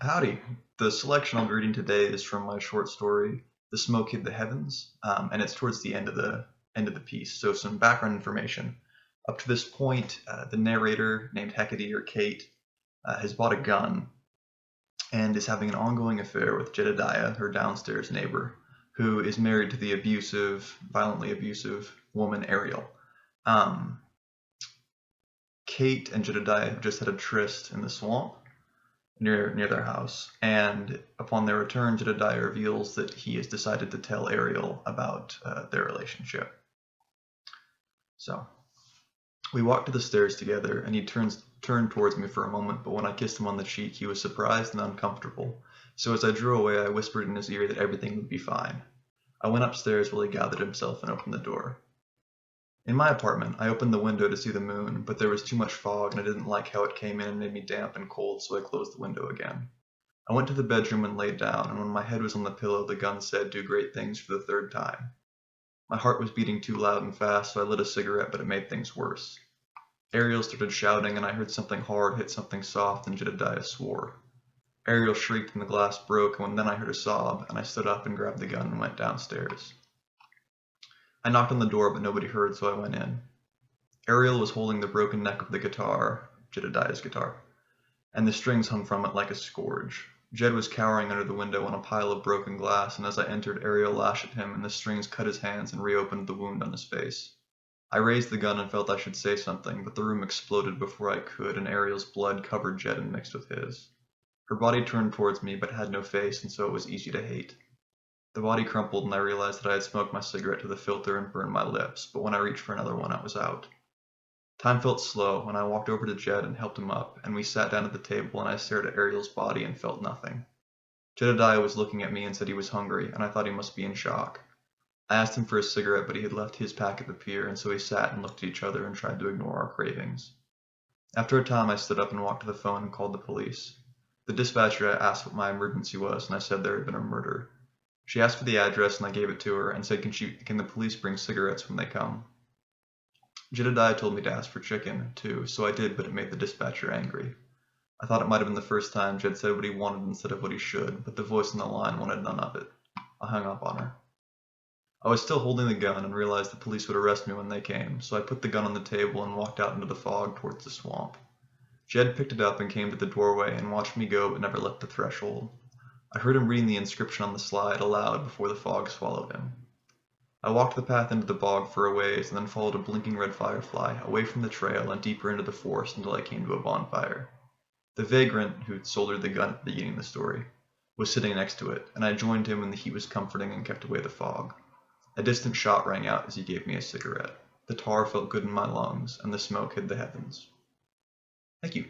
Howdy. The selection I'll be reading today is from my short story, "The Smoke Hid the Heavens," and it's towards the end of the piece. So some background information. Up to this point, the narrator, named Hecate or Kate, has bought a gun and is having an ongoing affair with Jedediah, her downstairs neighbor, who is married to the violently abusive woman Ariel. Um, Kate and Jedediah have just had a tryst in the swamp near their house, and upon their return, Jedediah reveals that he has decided to tell Ariel about their relationship. So we walked to the stairs together, and he turned towards me for a moment, but when I kissed him on the cheek, he was surprised and uncomfortable. So as I drew away, I whispered in his ear that everything would be fine. I went upstairs while he gathered himself and opened the door. In my apartment, I opened the window to see the moon, but there was too much fog and I didn't like how it came in and made me damp and cold, so I closed the window again. I went to the bedroom and laid down, and when my head was on the pillow, the gun said, "Do great things," for the third time. My heart was beating too loud and fast, so I lit a cigarette, but it made things worse. Ariel started shouting, and I heard something hard hit something soft, and Jedediah swore. Ariel shrieked and the glass broke, and then I heard a sob, and I stood up and grabbed the gun and went downstairs. I knocked on the door, but nobody heard, so I went in. Ariel was holding the broken neck of the guitar, Jedediah's guitar, and the strings hung from it like a scourge. Jed was cowering under the window on a pile of broken glass, and as I entered, Ariel lashed at him, and the strings cut his hands and reopened the wound on his face. I raised the gun and felt I should say something, but the room exploded before I could, and Ariel's blood covered Jed and mixed with his. Her body turned towards me, but had no face, and so it was easy to hate. The body crumpled, and I realized that I had smoked my cigarette to the filter and burned my lips, but when I reached for another one, I was out. Time felt slow, and I walked over to Jed and helped him up, and we sat down at the table, and I stared at Ariel's body and felt nothing. Jedediah was looking at me and said he was hungry, and I thought he must be in shock. I asked him for a cigarette, but he had left his pack at the pier, and so we sat and looked at each other and tried to ignore our cravings. After a time, I stood up and walked to the phone and called the police. The dispatcher asked what my emergency was, and I said there had been a murder. She asked for the address, and I gave it to her and said, can the police bring cigarettes when they come? Jedediah told me to ask for chicken, too, so I did, but it made the dispatcher angry. I thought it might have been the first time Jed said what he wanted instead of what he should, but the voice on the line wanted none of it. I hung up on her. I was still holding the gun and realized the police would arrest me when they came, so I put the gun on the table and walked out into the fog towards the swamp. Jed picked it up and came to the doorway and watched me go but never left the threshold. I heard him reading the inscription on the slide aloud before the fog swallowed him. I walked the path into the bog for a ways and then followed a blinking red firefly away from the trail and deeper into the forest until I came to a bonfire. The vagrant, who'd soldered the gun at the beginning of the story, was sitting next to it, and I joined him when the heat was comforting and kept away the fog. A distant shot rang out as he gave me a cigarette. The tar felt good in my lungs, and the smoke hid the heavens. Thank you.